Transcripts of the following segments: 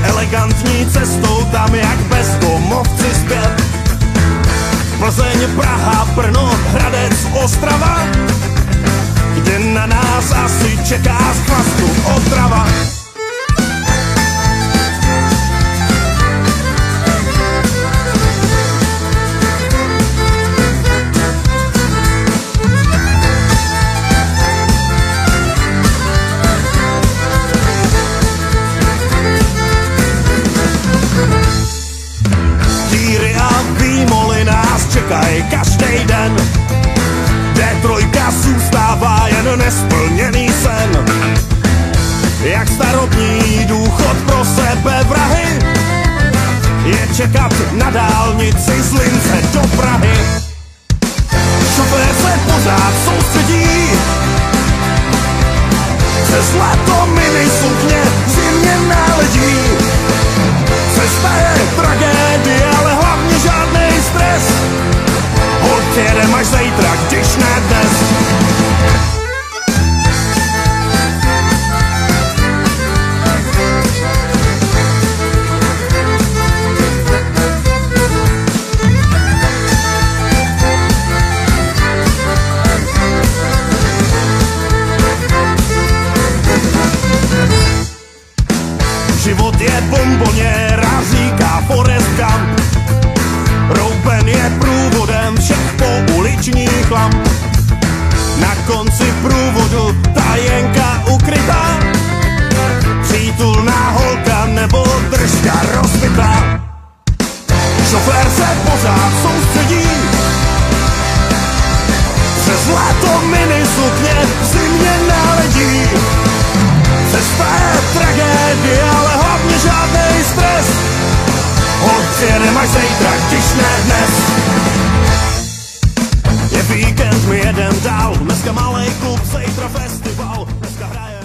Elegantní cestou tam jak bezdomovci zpět. Praha, Brno, Hradec, Ostrava, kde na nás asi čeká z chvastu otrava. Díry a výmoly nás čekají každý den. D3 zůstává jen nesplněný sen. Jak starobní důchod pro sebe vrahy je čekat na dálnici z Lince do Prahy. Šofér se pořád soustředí přes léto mini sukně zimně náledí. Cesta je tragédie, ale hlavně žádnej stres. Hoď jedem až zítra, když ne dnes. Život je bomboněra, říká Forrest Gump. Rouben je průvodem všech pouličních lamp. Na konci průvodu tajenka ukrytá, přítulná holka nebo držka rozbitá. Šofér se pořád soustředí přes léto mini sukně zimně náledí. Cesta je tragédie, ale hlavně žádnej stres. Hoď jedem až zítra, když ne dnes. Je víkend, my jedem dál. Dneska malej klub, zítra festival. Dneska hrajem.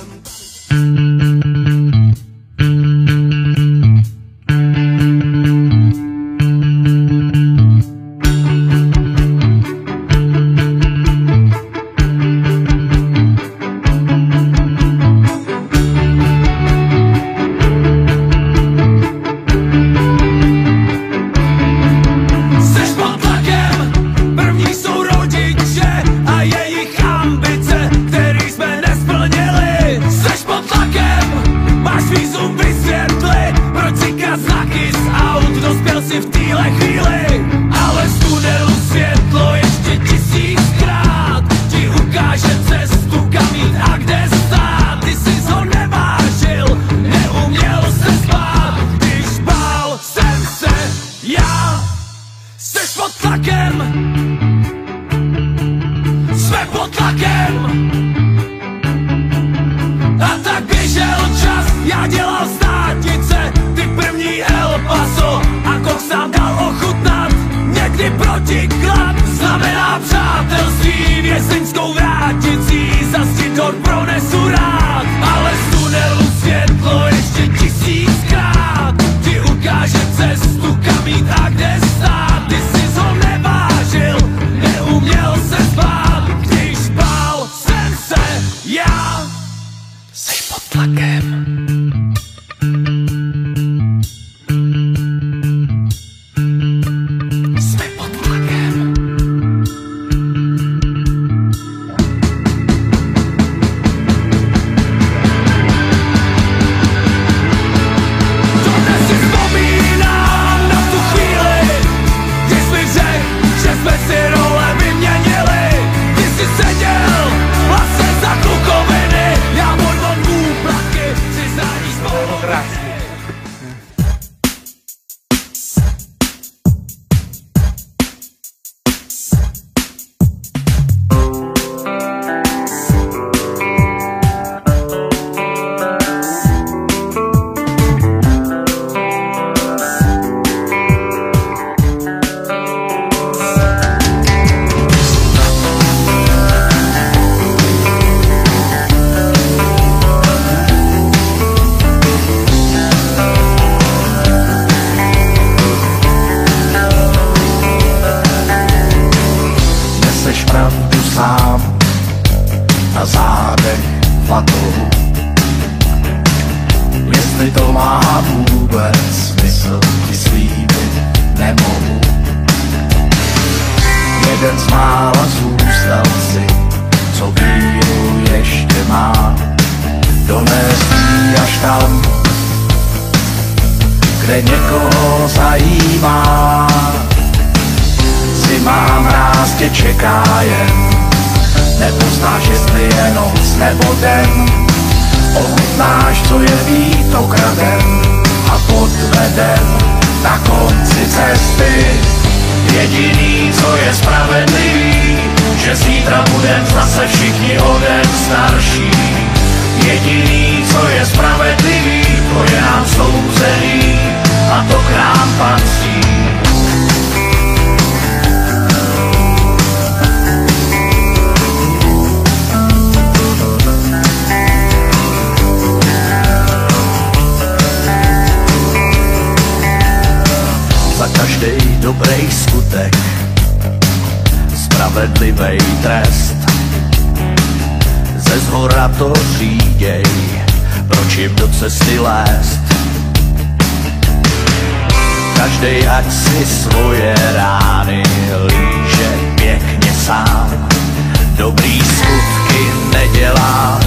jeden z mála zůstalci, co víru ještě má, donést jí až tam, kde někoho zajímá. Zima mráz tě čeká jen, nepoznáš, jestli je noc nebo den, ochutnáš, co je být okradem a podveden na konci cesty. Jediný, co je spravedlivý, že zítra budem zase všichni o den starší. Jediný, co je spravedlivý, to je nám souzený a to k nám patří. Za každý dobrý skutek spravedlivý trest, ze zhora to říděj, proč jim do cesty lézt. Každej ať si svoje rány líže pěkně sám, dobrý skutky nedělám,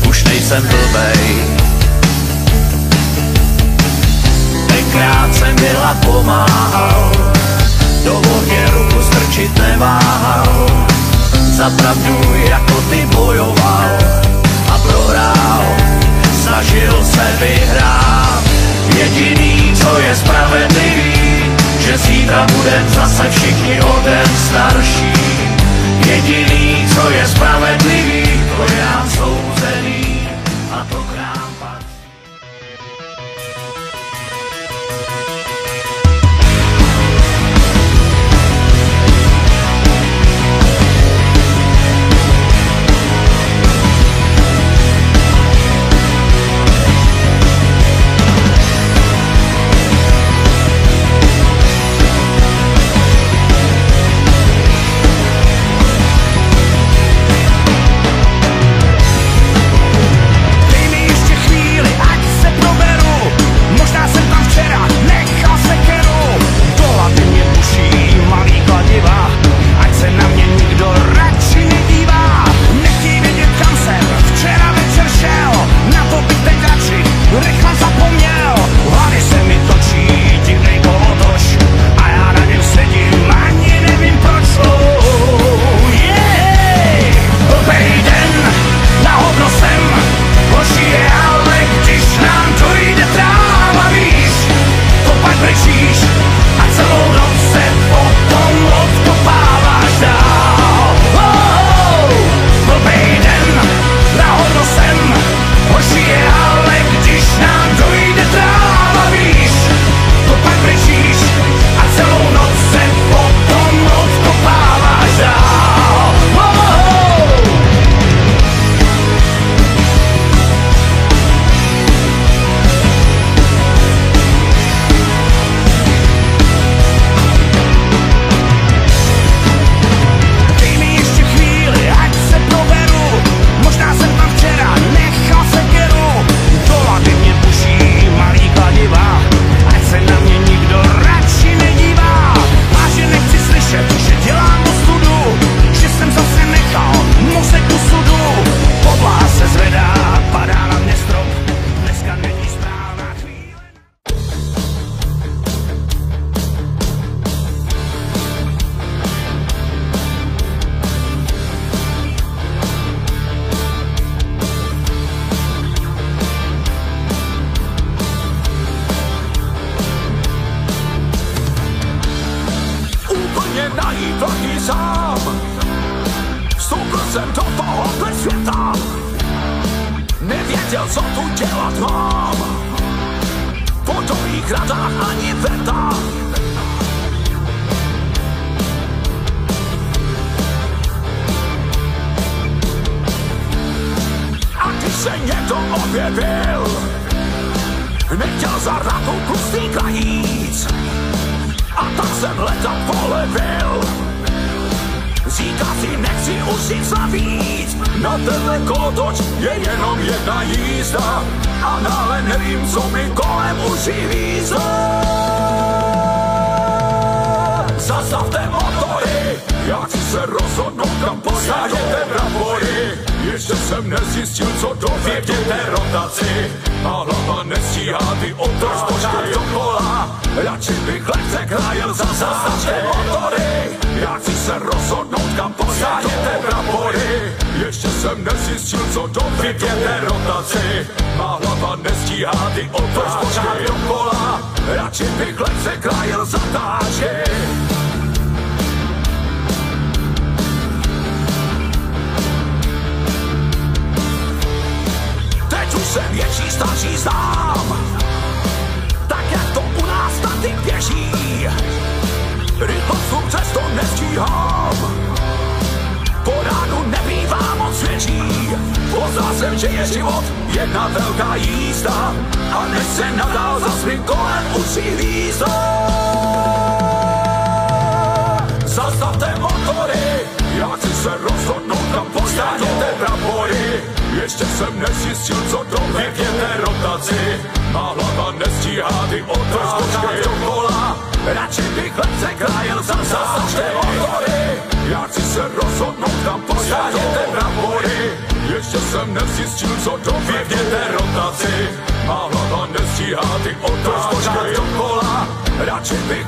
už nejsem blbej. Tenkrát jsem byla pomáhal, do ohně ruku strčit neváhal, za pravdu jako ty bojoval a prohrál, snažil se vyhrát. Jediný, co je spravedlivý, že zítra budem zase všichni o den starší. Jediný, co je spravedlivý, to je nám souzený a to k nám patří. Najít taky sám, vstoupil jsem do tohohle světa, nevěděl, co tu dělat mám, po dojích radách ani věta. A když se někdo objevil, nechtěl za radu tlustýka jít, a tak jsem letat polevil. Říká si, nechci už nic navíc, na tenhle kolotoč je jenom jedna jízda, a náhle nevím, co mi kolem uší vízá. Zastavte motory, Já chci se rozhodnout, kam posadíte prapory. Ještě jsem nezjistil, co dovedete rotaci. A hlava nestíhá ty otáčky dokola. Radši bych lehce krájel za zastavte motory. Já chci se rozhodnout, kam posadíte prapory. Ještě jsem nezjistil, co dovedete rotaci. Má hlava nestíhá ty otáčky dokola. Radši bych lehce krájel zatáčky. Už jsem větší, starší znám, tak jak to u nás tady běží. Rychlostnou cestou nestíhám, po ránu nebývá moc svěží. Poznal jsem, že je život jedna velká jízda a než se nadál za svým kolem usí hvízda. Zastavte motory, já chci se rozhodnout, kam posadíte prapory. Ještě jsem nezjistil, co dovedete rotaci. Má hlava nestíhá ty otáčky dokola. Radši bych lehce krájel zastavte motory. Já chci se rozhodnout, kam posadíte prapory. Ještě jsem nezjistil, co dovedete rotaci. Má hlava nestíhá ty otáčky dokola. Radši bych